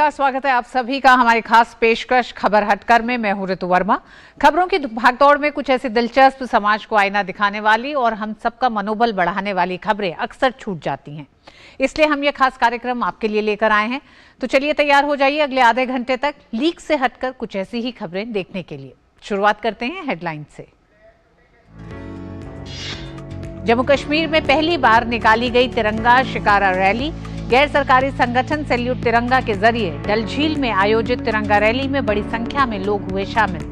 नमस्कार, स्वागत है आप सभी का हमारी खास पेशकश खबर हटकर में। मैं हूं ऋतु वर्मा। खबरों की भागदौड़ में कुछ ऐसी दिलचस्प, समाज को आईना दिखाने वाली और हम सबका मनोबल बढ़ाने वाली खबरें अक्सर छूट जाती हैं। इसलिए हम ये खास कार्यक्रम आपके लिए लेकर आए हैं। तो चलिए तैयार हो जाइए अगले आधे घंटे तक लीक से हटकर कुछ ऐसी ही खबरें देखने के लिए। शुरुआत करते हैं हेडलाइन से। जम्मू कश्मीर में पहली बार निकाली गई तिरंगा शिकारा रैली। गैर सरकारी संगठन सैल्यूट तिरंगा के जरिए डल झील में आयोजित तिरंगा रैली में बड़ी संख्या में लोग हुए शामिल।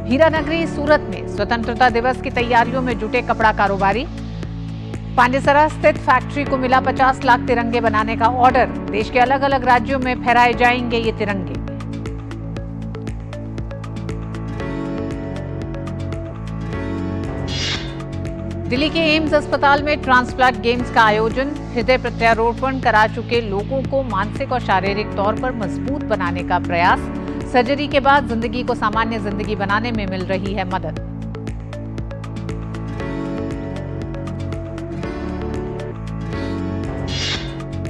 हीरानगरी सूरत में स्वतंत्रता दिवस की तैयारियों में जुटे कपड़ा कारोबारी। पांडेसरा स्थित फैक्ट्री को मिला 50 लाख तिरंगे बनाने का ऑर्डर। देश के अलग अलग राज्यों में फहराए जाएंगे ये तिरंगे। दिल्ली के एम्स अस्पताल में ट्रांसप्लांट गेम्स का आयोजन। हृदय प्रत्यारोपण करा चुके लोगों को मानसिक और शारीरिक तौर पर मजबूत बनाने का प्रयास। सर्जरी के बाद जिंदगी को सामान्य जिंदगी बनाने में मिल रही है मदद।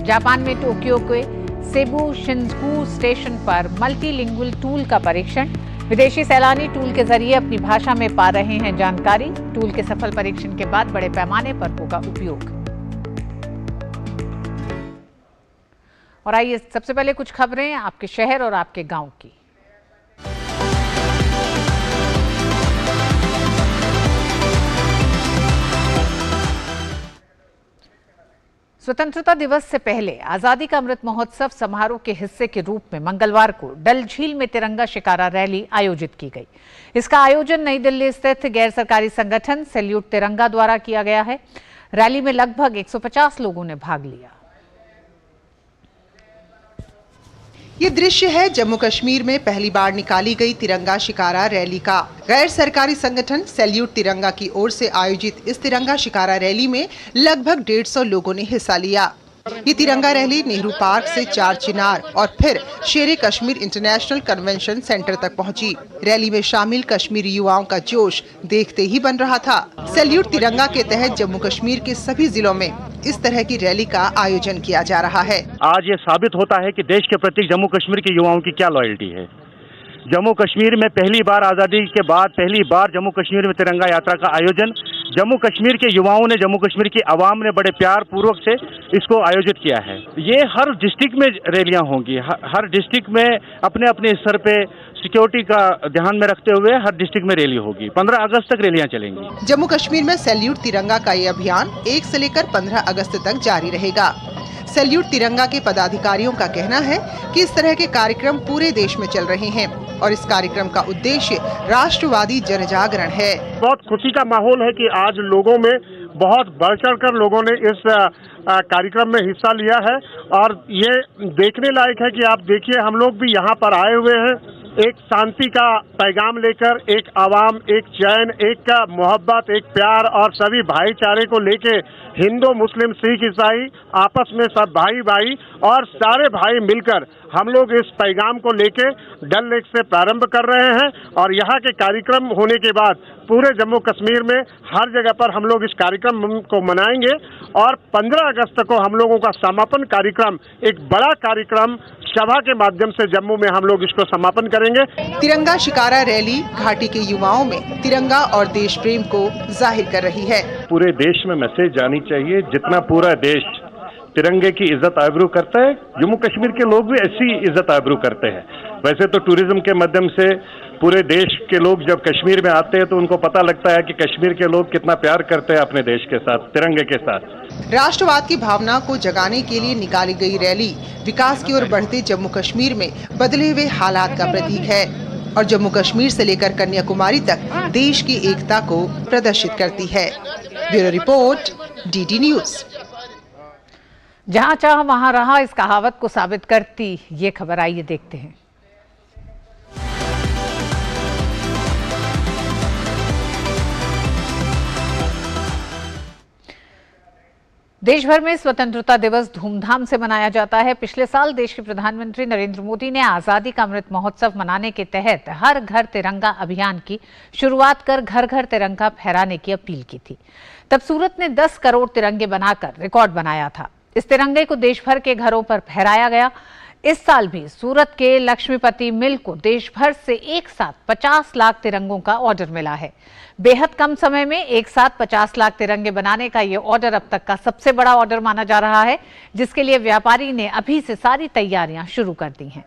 जापान में टोक्यो के सेबू शिंजुकू स्टेशन पर मल्टीलिंगुअल टूल का परीक्षण। विदेशी सैलानी टूल के जरिए अपनी भाषा में पा रहे हैं जानकारी। टूल के सफल परीक्षण के बाद बड़े पैमाने पर होगा उपयोग। और आइए सबसे पहले कुछ खबरें आपके शहर और आपके गांव की। स्वतंत्रता दिवस से पहले आजादी का अमृत महोत्सव समारोह के हिस्से के रूप में मंगलवार को डल झील में तिरंगा शिकारा रैली आयोजित की गई। इसका आयोजन नई दिल्ली स्थित गैर सरकारी संगठन सैल्यूट तिरंगा द्वारा किया गया है। रैली में लगभग 150 लोगों ने भाग लिया। ये दृश्य है जम्मू कश्मीर में पहली बार निकाली गई तिरंगा शिकारा रैली का। गैर सरकारी संगठन सैल्यूट तिरंगा की ओर से आयोजित इस तिरंगा शिकारा रैली में लगभग 150 लोगों ने हिस्सा लिया। ये तिरंगा रैली नेहरू पार्क से 4 चिनार और फिर शेरे कश्मीर इंटरनेशनल कन्वेंशन सेंटर तक पहुंची। रैली में शामिल कश्मीरी युवाओं का जोश देखते ही बन रहा था। सैल्यूट तिरंगा के तहत जम्मू कश्मीर के सभी जिलों में इस तरह की रैली का आयोजन किया जा रहा है। आज ये साबित होता है कि देश के प्रति जम्मू कश्मीर के युवाओं की क्या लॉयल्टी है। जम्मू कश्मीर में पहली बार आज़ादी के बाद पहली बार जम्मू कश्मीर में तिरंगा यात्रा का आयोजन जम्मू कश्मीर के युवाओं ने, जम्मू कश्मीर की आवाम ने बड़े प्यार पूर्वक से इसको आयोजित किया है। ये हर डिस्ट्रिक्ट में रैलियां होंगी। हर डिस्ट्रिक्ट में अपने अपने स्तर पे सिक्योरिटी का ध्यान में रखते हुए हर डिस्ट्रिक्ट में रैली होगी। 15 अगस्त तक रैलियां चलेंगी। जम्मू कश्मीर में सैल्यूट तिरंगा का ये अभियान 1 से लेकर 15 अगस्त तक जारी रहेगा। सैल्यूट तिरंगा के पदाधिकारियों का कहना है कि इस तरह के कार्यक्रम पूरे देश में चल रहे हैं और इस कार्यक्रम का उद्देश्य राष्ट्रवादी जनजागरण है। बहुत खुशी का माहौल है कि आज लोगों में बहुत बढ़ चढ़कर लोगों ने इस कार्यक्रम में हिस्सा लिया है और ये देखने लायक है कि आप देखिए, हम लोग भी यहाँ पर आए हुए हैं एक शांति का पैगाम लेकर, एक आवाम, एक चैन, एक मोहब्बत, एक प्यार और सभी भाईचारे को लेके। हिंदू, मुस्लिम, सिख, ईसाई आपस में सब भाई भाई और सारे भाई मिलकर हम लोग इस पैगाम को लेके डल लेक से प्रारंभ कर रहे हैं और यहाँ के कार्यक्रम होने के बाद पूरे जम्मू कश्मीर में हर जगह पर हम लोग इस कार्यक्रम को मनाएंगे और 15 अगस्त को हम लोगों का समापन कार्यक्रम, एक बड़ा कार्यक्रम सभा के माध्यम से जम्मू में हम लोग इसको समापन करेंगे। तिरंगा शिकारा रैली घाटी के युवाओं में तिरंगा और देश प्रेम को जाहिर कर रही है। पूरे देश में मैसेज जानी चाहिए, जितना पूरा देश तिरंगे की इज्जत आबरू करता है, जम्मू कश्मीर के लोग भी ऐसी इज्जत आबरू करते हैं। वैसे तो टूरिज्म के माध्यम से पूरे देश के लोग जब कश्मीर में आते हैं तो उनको पता लगता है कि कश्मीर के लोग कितना प्यार करते हैं अपने देश के साथ, तिरंगे के साथ। राष्ट्रवाद की भावना को जगाने के लिए निकाली गई रैली विकास की ओर बढ़ते जम्मू कश्मीर में बदले हुए हालात का प्रतीक है और जम्मू कश्मीर से लेकर कन्याकुमारी तक देश की एकता को प्रदर्शित करती है। Bureau report, DD news. जहां चाह वहां रहा, इस कहावत को साबित करती ये खबर। आइए देखते हैं। देश भर में स्वतंत्रता दिवस धूमधाम से मनाया जाता है। पिछले साल देश के प्रधानमंत्री नरेंद्र मोदी ने आजादी का अमृत महोत्सव मनाने के तहत हर घर तिरंगा अभियान की शुरुआत कर घर घर तिरंगा फहराने की अपील की थी। तब सूरत ने 10 करोड़ तिरंगे बनाकर रिकॉर्ड बनाया था। इस तिरंगे को देश भर के घरों पर फहराया गया। इस साल भी सूरत के लक्ष्मीपति मिल को देश भर से एक साथ 50 लाख तिरंगों का ऑर्डर मिला है। बेहद कम समय में एक साथ 50 लाख तिरंगे बनाने का ये ऑर्डर अब तक का सबसे बड़ा ऑर्डर माना जा रहा है, जिसके लिए व्यापारी ने अभी से सारी तैयारियां शुरू कर दी हैं।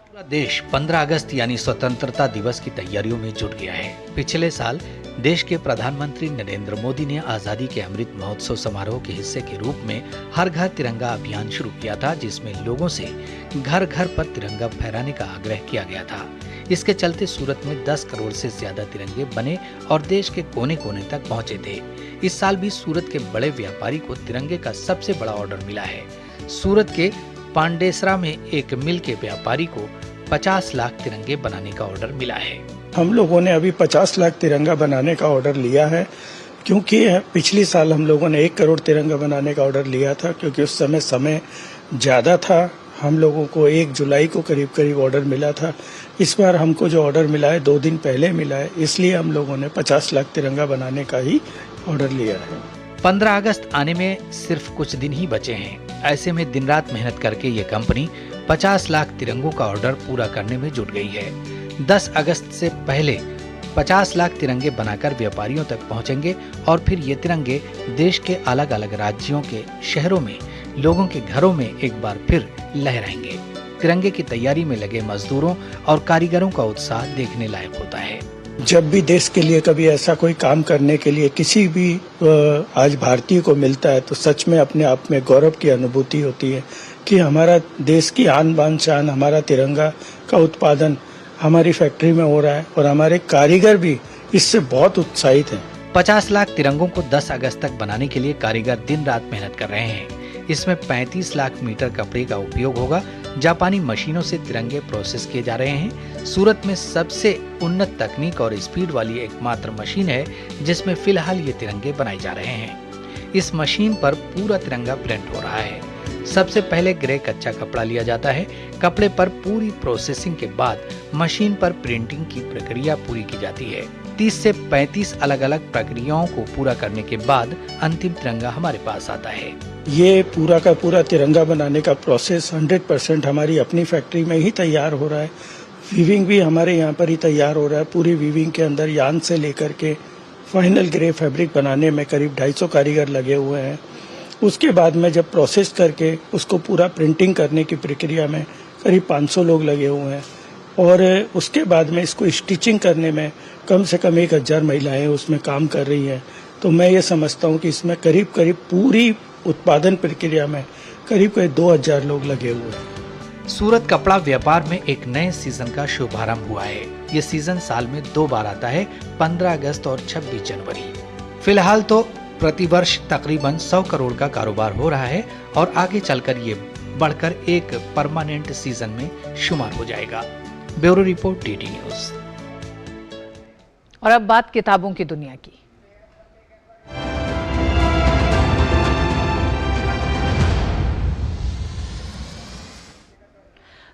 पूरा देश 15 अगस्त यानी स्वतंत्रता दिवस की तैयारियों में जुट गया है। पिछले साल देश के प्रधानमंत्री नरेंद्र मोदी ने आजादी के अमृत महोत्सव समारोह के हिस्से के रूप में हर घर तिरंगा अभियान शुरू किया था, जिसमें लोगों से घर घर पर तिरंगा फहराने का आग्रह किया गया था। इसके चलते सूरत में 10 करोड़ से ज्यादा तिरंगे बने और देश के कोने कोने तक पहुंचे थे। इस साल भी सूरत के बड़े व्यापारी को तिरंगे का सबसे बड़ा ऑर्डर मिला है। सूरत के पांडेसरा में एक मिल के व्यापारी को 50 लाख तिरंगे बनाने का ऑर्डर मिला है। हम लोगों ने अभी 50 लाख तिरंगा बनाने का ऑर्डर लिया है, क्योंकि पिछली साल हम लोगों ने 1 करोड़ तिरंगा बनाने का ऑर्डर लिया था, क्योंकि उस समय ज्यादा था। हम लोगों को 1 जुलाई को करीब ऑर्डर मिला था। इस बार हमको जो ऑर्डर मिला है 2 दिन पहले मिला है, इसलिए हम लोगों ने 50 लाख तिरंगा बनाने का ही ऑर्डर लिया है। 15 अगस्त आने में सिर्फ कुछ दिन ही बचे हैं। ऐसे में दिन रात मेहनत करके ये कंपनी 50 लाख तिरंगों का ऑर्डर पूरा करने में जुट गई है। 10 अगस्त से पहले 50 लाख तिरंगे बनाकर व्यापारियों तक पहुंचेंगे और फिर ये तिरंगे देश के अलग अलग राज्यों के शहरों में लोगों के घरों में एक बार फिर लहराएंगे। तिरंगे की तैयारी में लगे मजदूरों और कारीगरों का उत्साह देखने लायक होता है। जब भी देश के लिए कभी ऐसा कोई काम करने के लिए किसी भी आज भारतीय को मिलता है, तो सच में अपने आप में गौरव की अनुभूति होती है कि हमारा देश की आन बान शान, हमारा तिरंगा का उत्पादन हमारी फैक्ट्री में हो रहा है और हमारे कारीगर भी इससे बहुत उत्साहित हैं। 50 लाख तिरंगों को 10 अगस्त तक बनाने के लिए कारीगर दिन रात मेहनत कर रहे हैं। इसमें 35 लाख मीटर कपड़े का उपयोग होगा। जापानी मशीनों से तिरंगे प्रोसेस किए जा रहे हैं। सूरत में सबसे उन्नत तकनीक और स्पीड वाली एकमात्र मशीन है जिसमें फिलहाल ये तिरंगे बनाए जा रहे हैं। इस मशीन पर पूरा तिरंगा प्रिंट हो रहा है। सबसे पहले ग्रे कच्चा कपड़ा लिया जाता है। कपड़े पर पूरी प्रोसेसिंग के बाद मशीन पर प्रिंटिंग की प्रक्रिया पूरी की जाती है। 30 से 35 अलग अलग प्रक्रियाओं को पूरा करने के बाद अंतिम तिरंगा हमारे पास आता है। ये पूरा का पूरा तिरंगा बनाने का प्रोसेस 100% हमारी अपनी फैक्ट्री में ही तैयार हो रहा है। वीविंग भी हमारे यहाँ पर ही तैयार हो रहा है। पूरी वीविंग के अंदर यान से लेकर के फाइनल ग्रे फैब्रिक बनाने में करीब 250 कारीगर लगे हुए हैं। उसके बाद में जब प्रोसेस करके उसको पूरा प्रिंटिंग करने की प्रक्रिया में करीब 500 लोग लगे हुए हैं और उसके बाद में इसको स्टिचिंग करने में कम से कम 1000 महिलाएं उसमें काम कर रही हैं। तो मैं ये समझता हूँ कि इसमें करीब पूरी उत्पादन प्रक्रिया में करीब 2000 लोग लगे हुए हैं। सूरत कपड़ा व्यापार में एक नए सीजन का शुभारंभ हुआ है। ये सीजन साल में 2 बार आता है, 15 अगस्त और 26 जनवरी। फिलहाल तो प्रतिवर्ष तकरीबन 100 करोड़ का कारोबार हो रहा है और आगे चलकर ये बढ़कर एक परमानेंट सीजन में शुमार हो जाएगा। Bureau report DD news. और अब बात किताबों की दुनिया की।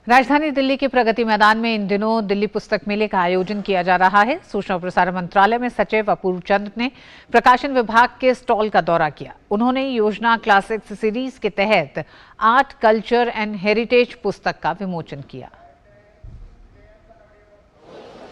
राजधानी दिल्ली के प्रगति मैदान में इन दिनों दिल्ली पुस्तक मेले का आयोजन किया जा रहा है। सूचना और प्रसारण मंत्रालय में सचिव अपूर्व चंद्र ने प्रकाशन विभाग के स्टॉल का दौरा किया। उन्होंने योजना क्लासिक्स सीरीज के तहत आर्ट, कल्चर एंड हेरिटेज पुस्तक का विमोचन किया।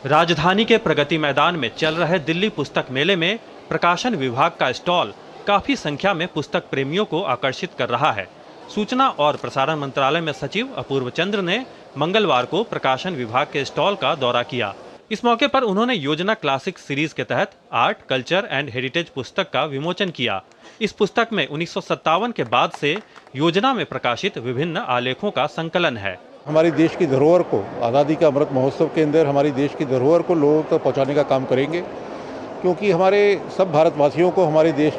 राजधानी के प्रगति मैदान में चल रहे दिल्ली पुस्तक मेले में प्रकाशन विभाग का स्टॉल काफी संख्या में पुस्तक प्रेमियों को आकर्षित कर रहा है। सूचना और प्रसारण मंत्रालय में सचिव अपूर्व चंद्र ने मंगलवार को प्रकाशन विभाग के स्टॉल का दौरा किया। इस मौके पर उन्होंने योजना क्लासिक सीरीज के तहत आर्ट, कल्चर एंड हेरिटेज पुस्तक का विमोचन किया। इस पुस्तक में 1957 के बाद से योजना में प्रकाशित विभिन्न आलेखों का संकलन है। हमारी देश की धरोहर को आज़ादी का अमृत महोत्सव के अंदर हमारी देश की धरोहर को लोगों तक पहुँचाने का काम करेंगे, क्योंकि हमारे सब भारतवासियों को हमारे देश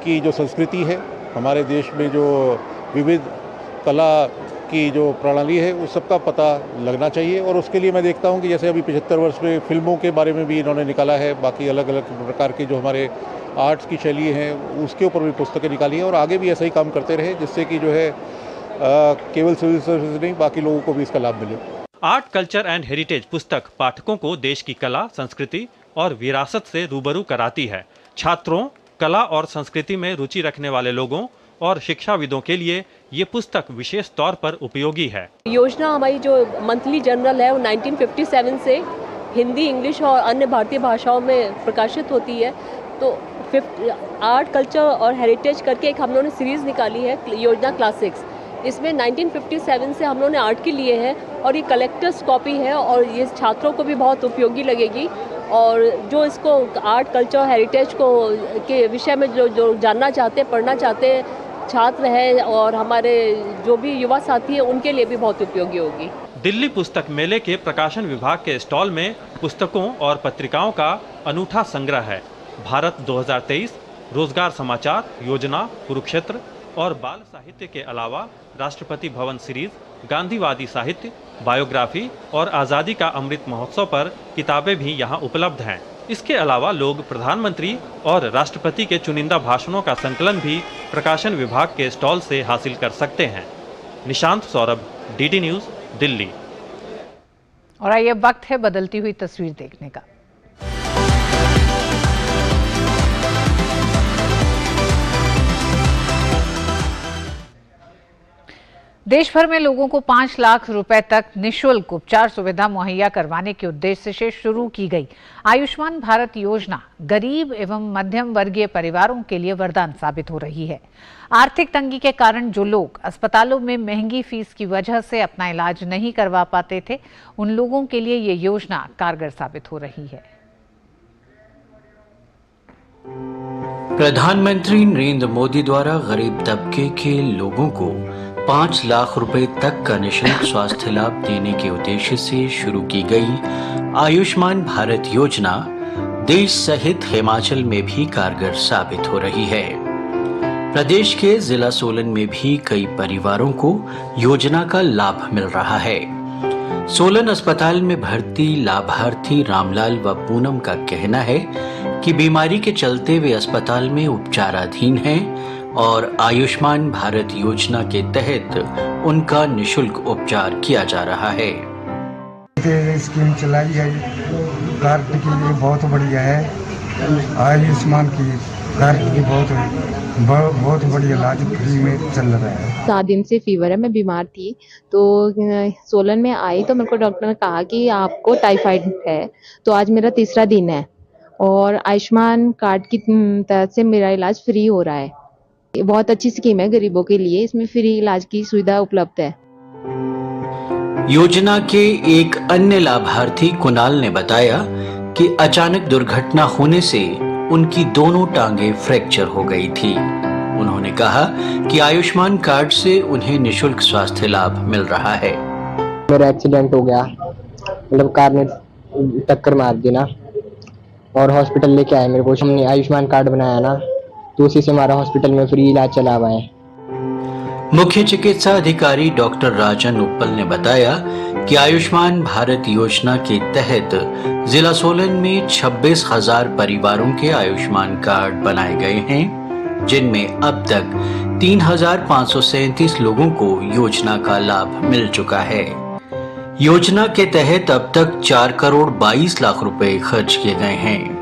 की जो संस्कृति है, हमारे देश में जो विविध कला की जो प्रणाली है उस सबका पता लगना चाहिए। और उसके लिए मैं देखता हूँ कि जैसे अभी 75 वर्ष में फिल्मों के बारे में भी इन्होंने निकाला है, बाकी अलग अलग प्रकार के जो हमारे आर्ट्स की शैली हैं उसके ऊपर भी पुस्तकें निकाली हैं, और आगे भी ऐसा ही काम करते रहे, जिससे कि जो है केवल सिविल सर्विस नहीं बाकी लोगों को भी इसका लाभ मिले। आर्ट कल्चर एंड हेरिटेज पुस्तक पाठकों को देश की कला, संस्कृति और विरासत से रूबरू कराती है। छात्रों, कला और संस्कृति में रुचि रखने वाले लोगों और शिक्षाविदों के लिए ये पुस्तक विशेष तौर पर उपयोगी है। योजना हमारी जो मंथली जर्नल है वो 1957 से हिंदी, इंग्लिश और अन्य भारतीय भाषाओं में प्रकाशित होती है। तो आर्ट कल्चर और हेरिटेज करके एक हम लोगों ने सीरीज़ निकाली है, योजना क्लासिक्स। इसमें 1957 से हम लोगों ने आर्ट के लिए है और ये कलेक्टर्स कॉपी है और ये छात्रों को भी बहुत उपयोगी लगेगी। और जो इसको आर्ट कल्चर हेरिटेज को के विषय में जो जानना चाहते हैं, पढ़ना चाहते हैं छात्र हैं और हमारे जो भी युवा साथी हैं, उनके लिए भी बहुत उपयोगी होगी। दिल्ली पुस्तक मेले के प्रकाशन विभाग के स्टॉल में पुस्तकों और पत्रिकाओं का अनूठा संग्रह है। भारत 2023, रोजगार समाचार, योजना, कुरुक्षेत्र और बाल साहित्य के अलावा राष्ट्रपति भवन सीरीज, गांधीवादी साहित्य, बायोग्राफी और आज़ादी का अमृत महोत्सव पर किताबें भी यहां उपलब्ध हैं। इसके अलावा लोग प्रधानमंत्री और राष्ट्रपति के चुनिंदा भाषणों का संकलन भी प्रकाशन विभाग के स्टॉल से हासिल कर सकते हैं। Nishant Saurabh, DD news, Delhi. और आइए वक्त है बदलती हुई तस्वीर देखने का। देश भर में लोगों को 5 लाख रुपए तक निःशुल्क उपचार सुविधा मुहैया करवाने के उद्देश्य से शुरू की गई आयुष्मान भारत योजना गरीब एवं मध्यम वर्गीय परिवारों के लिए वरदान साबित हो रही है। आर्थिक तंगी के कारण जो लोग अस्पतालों में महंगी फीस की वजह से अपना इलाज नहीं करवा पाते थे, उन लोगों के लिए ये योजना कारगर साबित हो रही है। प्रधानमंत्री नरेंद्र मोदी द्वारा गरीब तबके के लोगों को 5 लाख रुपए तक का निःशुल्क स्वास्थ्य लाभ देने के उद्देश्य से शुरू की गई आयुष्मान भारत योजना देश सहित हिमाचल में भी कारगर साबित हो रही है। प्रदेश के जिला सोलन में भी कई परिवारों को योजना का लाभ मिल रहा है। सोलन अस्पताल में भर्ती लाभार्थी रामलाल व पूनम का कहना है कि बीमारी के चलते वे अस्पताल में उपचाराधीन हैं और आयुष्मान भारत योजना के तहत उनका निःशुल्क उपचार किया जा रहा है। स्कीम चलाई है, कार्ड के लिए बहुत बढ़िया है। आयुष्मान की कार्ड की बहुत बढ़िया इलाज फ्री में चल रहा है। 7 दिन से फीवर है, मैं बीमार थी तो सोलन में आई तो मेरे को डॉक्टर ने कहा कि आपको टाइफाइड है। तो आज मेरा 3रा दिन है और आयुष्मान कार्ड की तहत से मेरा इलाज फ्री हो रहा है। बहुत अच्छी स्कीम है गरीबों के लिए, इसमें फ्री इलाज की सुविधा उपलब्ध है। योजना के एक अन्य लाभार्थी कुणाल ने बताया कि अचानक दुर्घटना होने से उनकी दोनों टांगें फ्रैक्चर हो गई थी। उन्होंने कहा कि आयुष्मान कार्ड से उन्हें निःशुल्क स्वास्थ्य लाभ मिल रहा है। मेरा एक्सीडेंट हो गया, मतलब कार ने टक्कर मार दी ना, और हॉस्पिटल लेके आए मेरे को। हमने आयुष्मान कार्ड बनाया ना, तो उसी से हमारा हॉस्पिटल में फ्री इलाज चला हुआ है। मुख्य चिकित्सा अधिकारी डॉक्टर राजन उप्पल ने बताया कि आयुष्मान भारत योजना के तहत जिला सोलन में 26,000 परिवारों के आयुष्मान कार्ड बनाए गए हैं, जिनमें अब तक 3,537 लोगों को योजना का लाभ मिल चुका है। योजना के तहत अब तक 4 करोड़ 22 लाख रुपए खर्च किए गए हैं।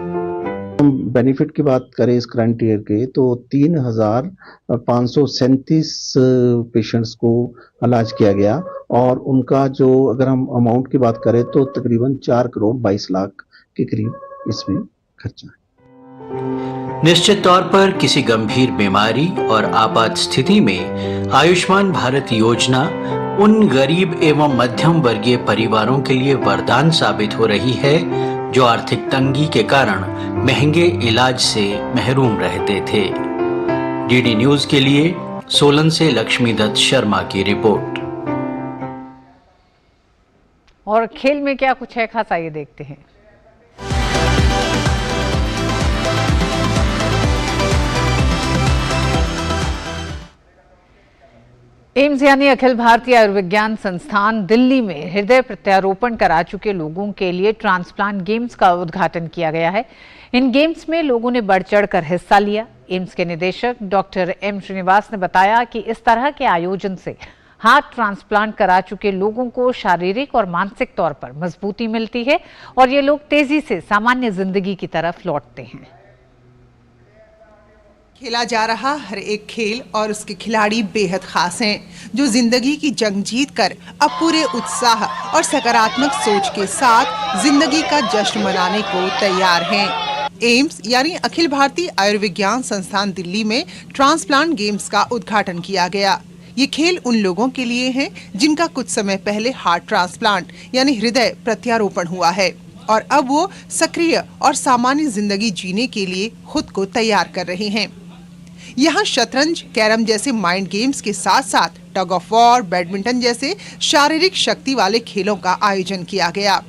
बेनिफिट की बात करें इस करंट ईयर के तो 3,537 पेशेंट्स को इलाज किया गया और उनका जो अगर हम अमाउंट की बात करें तो तकरीबन 4 करोड़ 22 लाख के करीब इसमें खर्चा है। निश्चित तौर पर किसी गंभीर बीमारी और आपात स्थिति में आयुष्मान भारत योजना उन गरीब एवं मध्यम वर्गीय परिवारों के लिए वरदान साबित हो रही है जो आर्थिक तंगी के कारण महंगे इलाज से महरूम रहते थे। डीडी न्यूज के लिए सोलन से लक्ष्मीदत्त शर्मा की रिपोर्ट। और खेल में क्या कुछ है खास, आइए देखते हैं। एम्स यानी अखिल भारतीय आयुर्विज्ञान संस्थान दिल्ली में हृदय प्रत्यारोपण करा चुके लोगों के लिए ट्रांसप्लांट गेम्स का उद्घाटन किया गया है। इन गेम्स में लोगों ने बढ़ चढ़कर हिस्सा लिया। एम्स के निदेशक डॉक्टर एम श्रीनिवास ने बताया कि इस तरह के आयोजन से हार्ट ट्रांसप्लांट करा चुके लोगों को शारीरिक और मानसिक तौर पर मजबूती मिलती है और ये लोग तेजी से सामान्य जिंदगी की तरफ लौटते हैं। खेला जा रहा हर एक खेल और उसके खिलाड़ी बेहद खास हैं, जो जिंदगी की जंग जीतकर अब पूरे उत्साह और सकारात्मक सोच के साथ जिंदगी का जश्न मनाने को तैयार हैं। एम्स यानी अखिल भारतीय आयुर्विज्ञान संस्थान दिल्ली में ट्रांसप्लांट गेम्स का उद्घाटन किया गया। ये खेल उन लोगों के लिए हैं जिनका कुछ समय पहले हार्ट ट्रांसप्लांट यानी हृदय प्रत्यारोपण हुआ है और अब वो सक्रिय और सामान्य जिंदगी जीने के लिए खुद को तैयार कर रहे हैं। यहाँ शतरंज, कैरम जैसे माइंड गेम्स के साथ साथ टग ऑफ वॉर, बैडमिंटन जैसे शारीरिक शक्ति वाले खेलों का आयोजन किया गया।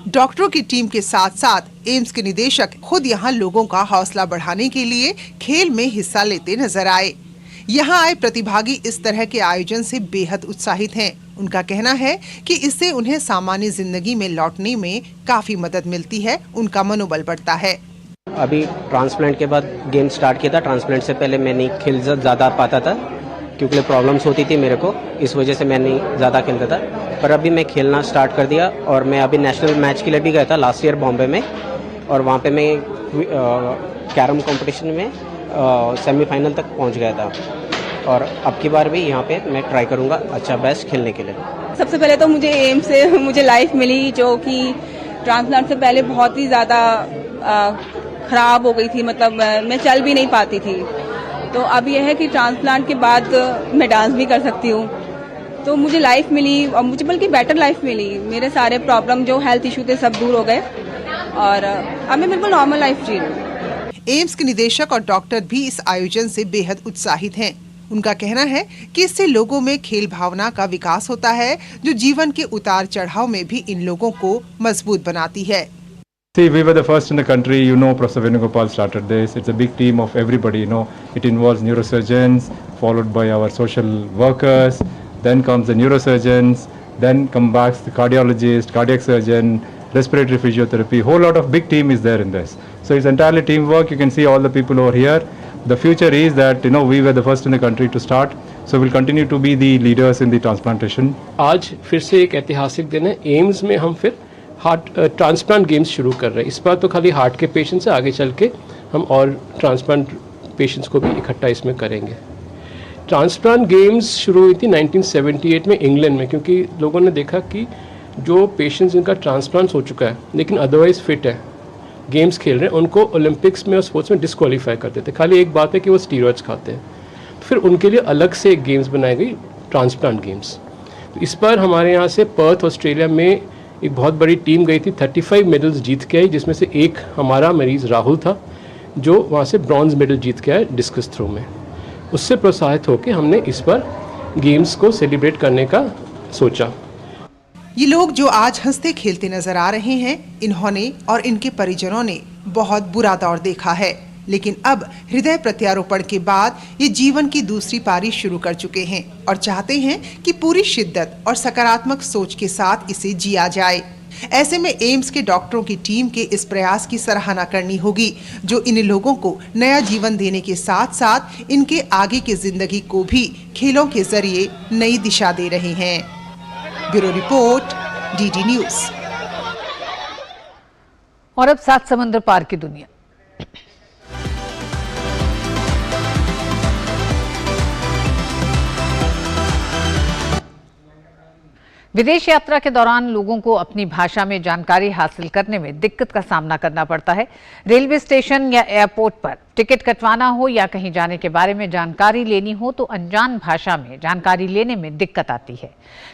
डॉक्टरों की टीम के साथ साथ एम्स के निदेशक खुद यहाँ लोगों का हौसला बढ़ाने के लिए खेल में हिस्सा लेते नजर आए। यहाँ आए प्रतिभागी इस तरह के आयोजन से बेहद उत्साहित हैं। उनका कहना है कि इससे उन्हें सामान्य जिंदगी में लौटने में काफी मदद मिलती है, उनका मनोबल बढ़ता है। अभी ट्रांसप्लांट के बाद गेम स्टार्ट किया था। ट्रांसप्लांट से पहले मैं नहीं खेल ज़्यादा पाता था क्योंकि प्रॉब्लम्स होती थी मेरे को, इस वजह से मैं नहीं ज़्यादा खेलता था। पर अभी मैं खेलना स्टार्ट कर दिया और मैं अभी नेशनल मैच के लिए भी गया था लास्ट ईयर बॉम्बे में, और वहाँ पे मैं कैरम कंपटीशन में सेमीफाइनल तक पहुँच गया था और अब की बार भी यहाँ पे मैं ट्राई करूँगा अच्छा बेस्ट खेलने के लिए। सबसे पहले तो मुझे एम्स से मुझे लाइफ मिली, जो कि ट्रांसप्लांट से पहले बहुत ही ज़्यादा खराब हो गई थी, मतलब मैं चल भी नहीं पाती थी। तो अब यह है कि ट्रांसप्लांट के बाद मैं डांस भी कर सकती हूँ, तो मुझे लाइफ मिली और मुझे बल्कि बेटर लाइफ मिली। मेरे सारे प्रॉब्लम जो हेल्थ इशू थे सब दूर हो गए और अब मैं बिल्कुल नॉर्मल लाइफ जी रही हूँ। एम्स के निदेशक और डॉक्टर भी इस आयोजन से बेहद उत्साहित हैं। उनका कहना है कि इससे लोगों में खेल भावना का विकास होता है, जो जीवन के उतार चढ़ाव में भी इन लोगों को मजबूत बनाती है। See, we were the first in the country, Professor Venugopal started this. It's a big team of everybody, It involves neurosurgeons, followed by our social workers, then comes the neurosurgeons, then come back the cardiologist, cardiac surgeon, respiratory physiotherapy. Whole lot of big team is there in this. So it's entirely teamwork. You can see all the people over here. The future is that, we were the first in the country to start. So we'll continue to be the leaders in the transplantation. आज फिर से एक ऐतिहासिक दिन है। AIIMS में हम फिर हार्ट ट्रांसप्लांट गेम्स शुरू कर रहे हैं। इस बार तो खाली हार्ट के पेशेंट्स से आगे चल के हम और ट्रांसप्लांट पेशेंट्स को भी इकट्ठा इसमें करेंगे। ट्रांसप्लांट गेम्स शुरू हुई थी 1978 में इंग्लैंड में, क्योंकि लोगों ने देखा कि जो पेशेंट्स जिनका ट्रांसप्लांट हो चुका है लेकिन अदरवाइज फिट है, गेम्स खेल रहे हैं, उनको ओलंपिक्स में और स्पोर्ट्स में डिस्क्वालीफाई कर देते। खाली एक बात है कि वो स्टीरॉइड्स खाते हैं। तो फिर उनके लिए अलग से एक गेम्स बनाई गई, ट्रांसप्लांट गेम्स। तो इस बार हमारे यहाँ से पर्थ ऑस्ट्रेलिया में एक बहुत बड़ी टीम गई थी, 35 मेडल्स जीत के आई, जिसमें से एक हमारा मरीज़ राहुल था जो वहाँ से ब्रॉन्ज मेडल जीत के आया डिस्कस थ्रो में। उससे प्रोत्साहित होकर हमने इस बार गेम्स को सेलिब्रेट करने का सोचा। ये लोग जो आज हंसते खेलते नजर आ रहे हैं, इन्होंने और इनके परिजनों ने बहुत बुरा दौर देखा है, लेकिन अब हृदय प्रत्यारोपण के बाद ये जीवन की दूसरी पारी शुरू कर चुके हैं और चाहते हैं कि पूरी शिद्दत और सकारात्मक सोच के साथ इसे जिया जाए। ऐसे में एम्स के डॉक्टरों की टीम के इस प्रयास की सराहना करनी होगी, जो इन लोगों को नया जीवन देने के साथ साथ इनके आगे की जिंदगी को भी खेलों के जरिए नई दिशा दे रहे हैं। Bureau report, DD news. और अब 7 समुद्र पार की दुनिया। विदेश यात्रा के दौरान लोगों को अपनी भाषा में जानकारी हासिल करने में दिक्कत का सामना करना पड़ता है। रेलवे स्टेशन या एयरपोर्ट पर टिकट कटवाना हो या कहीं जाने के बारे में जानकारी लेनी हो तो अनजान भाषा में जानकारी लेने में दिक्कत आती है।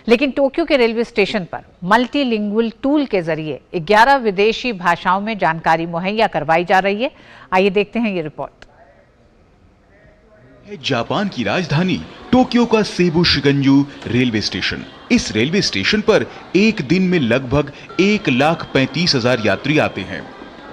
लेकिन टोक्यो के रेलवे स्टेशन पर मल्टीलिंगुअल टूल के जरिए 11 विदेशी भाषाओं में जानकारी मुहैया करवाई जा रही है। आइए देखते हैं ये रिपोर्ट। जापान की राजधानी टोक्यो का सेबू शिगंजू रेलवे स्टेशन। इस रेलवे स्टेशन पर एक दिन में लगभग 1,35,000 यात्री आते हैं।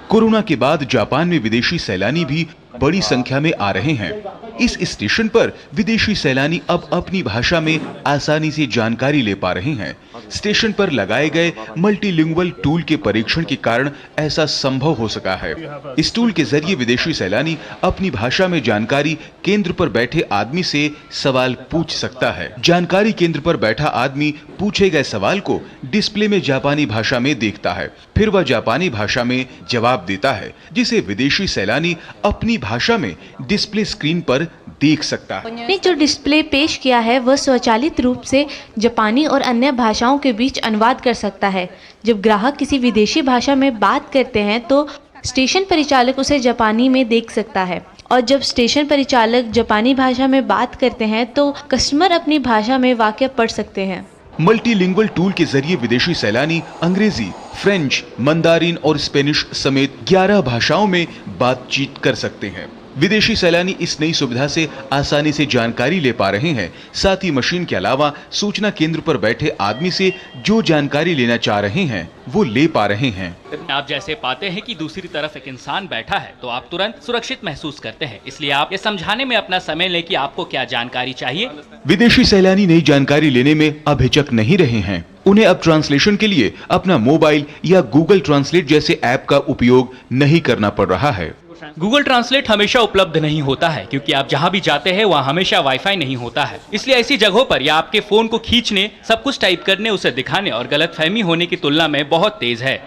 कोरोना के बाद जापान में विदेशी सैलानी भी बड़ी संख्या में आ रहे हैं। इस स्टेशन पर विदेशी सैलानी अब अपनी भाषा में आसानी से जानकारी ले पा रहे हैं। स्टेशन पर लगाए गए मल्टीलिंगुअल टूल के परीक्षण के कारण ऐसा संभव हो सका है। इस टूल के जरिए विदेशी सैलानी अपनी भाषा में जानकारी केंद्र पर बैठे आदमी से सवाल पूछ सकता है। जानकारी केंद्र पर बैठा आदमी पूछे गए सवाल को डिस्प्ले में जापानी भाषा में देखता है, फिर वह जापानी भाषा में जवाब देता है, जिसे विदेशी सैलानी अपनी भाषा में डिस्प्ले स्क्रीन पर देख सकता है। ने जो डिस्प्ले पेश किया है वह स्वचालित रूप से जापानी और अन्य भाषाओं के बीच अनुवाद कर सकता है। जब ग्राहक किसी विदेशी भाषा में बात करते हैं तो स्टेशन परिचालक उसे जापानी में देख सकता है, और जब स्टेशन परिचालक जापानी भाषा में बात करते हैं तो कस्टमर अपनी भाषा में वाक्य पढ़ सकते हैं। मल्टीलिंगुअल टूल के जरिए विदेशी सैलानी अंग्रेजी, फ्रेंच, मंदारिन और स्पेनिश समेत 11 भाषाओं में बातचीत कर सकते हैं। विदेशी सैलानी इस नई सुविधा से आसानी से जानकारी ले पा रहे हैं। साथ ही मशीन के अलावा सूचना केंद्र पर बैठे आदमी से जो जानकारी लेना चाह रहे हैं वो ले पा रहे हैं। आप जैसे पाते हैं कि दूसरी तरफ एक इंसान बैठा है तो आप तुरंत सुरक्षित महसूस करते हैं, इसलिए आप ये समझाने में अपना समय लें कि आपको क्या जानकारी चाहिए। विदेशी सैलानी नई जानकारी लेने में अब हिचक नहीं रहे हैं। उन्हें अब ट्रांसलेशन के लिए अपना मोबाइल या गूगल ट्रांसलेट जैसे ऐप का उपयोग नहीं करना पड़ रहा है। गूगल ट्रांसलेट हमेशा उपलब्ध नहीं होता है, क्योंकि आप जहां भी जाते हैं वहां हमेशा वाईफाई नहीं होता है। इसलिए ऐसी जगहों पर या आपके फोन को खींचने, सब कुछ टाइप करने, उसे दिखाने और गलतफहमी होने की तुलना में बहुत तेज है।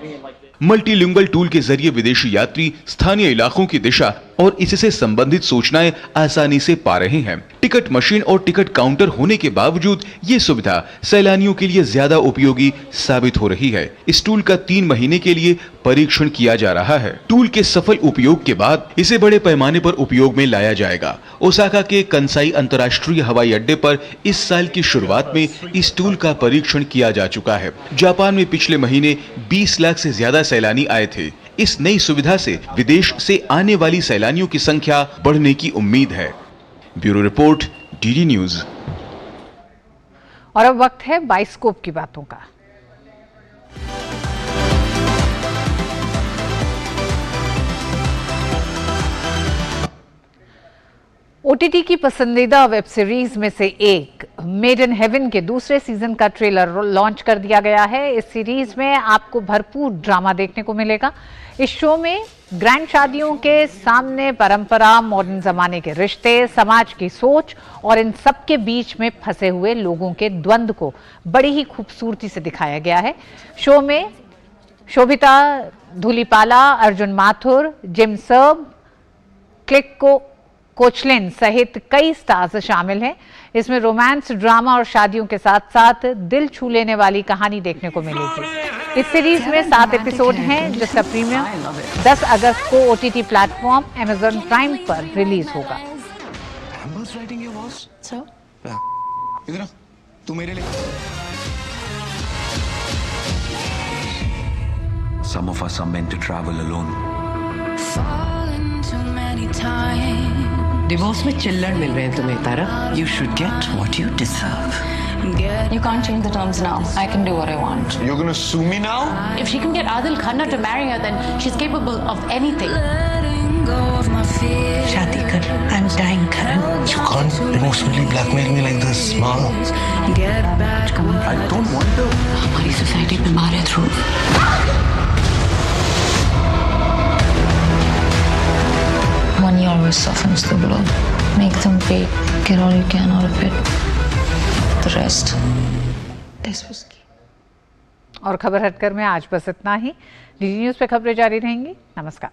मल्टीलिंगुअल टूल के जरिए विदेशी यात्री स्थानीय इलाकों की दिशा और इससे संबंधित सूचनाएं आसानी से पा रहे हैं। टिकट मशीन और टिकट काउंटर होने के बावजूद ये सुविधा सैलानियों के लिए ज्यादा उपयोगी साबित हो रही है। इस टूल का 3 महीने के लिए परीक्षण किया जा रहा है। टूल के सफल उपयोग के बाद इसे बड़े पैमाने पर उपयोग में लाया जाएगा। ओसाका के कंसाई अंतर्राष्ट्रीय हवाई अड्डे पर इस साल की शुरुआत में इस टूल का परीक्षण किया जा चुका है। जापान में पिछले महीने 20 लाख से ज्यादा सैलानी आए थे। इस नई सुविधा से विदेश से आने वाली सैलानियों की संख्या बढ़ने की उम्मीद है। Bureau report, DD news. और अब वक्त है बाइस्कोप की बातों का। ओटीटी की पसंदीदा वेब सीरीज में से एक मेड इन हेवन के दूसरे सीजन का ट्रेलर लॉन्च कर दिया गया है। इस सीरीज में आपको भरपूर ड्रामा देखने को मिलेगा। इस शो में ग्रैंड शादियों के सामने परंपरा, मॉडर्न जमाने के रिश्ते, समाज की सोच और इन सब के बीच में फंसे हुए लोगों के द्वंद्व को बड़ी ही खूबसूरती से दिखाया गया है। शो में शोभिता धूलीपाला, अर्जुन माथुर, जिम सर्ब, क्लिक कोचलिन सहित कई स्टार्स शामिल हैं। इसमें रोमांस, ड्रामा और शादियों के साथ साथ दिल छू लेने वाली कहानी देखने को मिलेगी। इस सीरीज में 7 एपिसोड हैं, जिसका प्रीमियर 10 अगस्त को ओटीटी प्लेटफॉर्म Amazon प्राइम पर रिलीज होगा। Some of us are meant to travel alone. Divorce में चिल्लड़ मिल रहे हैं तुम्हें तारा। You should get what you deserve. You can't change the terms now. I can do what I want. You're gonna sue me now? If she can get Adil Khanna to marry her, then she's capable of anything. शादी कर। I'm dying, Karan. You can't emotionally blackmail me like this, Ma. I don't want to. हमारी society पे मारे through. Money always softens the blow. Make them pay. Get all you can out of it. The rest. This was key. और खबर हटकर में आज बस इतना ही। डीडी न्यूज पे खबरें जारी रहेंगी। नमस्कार।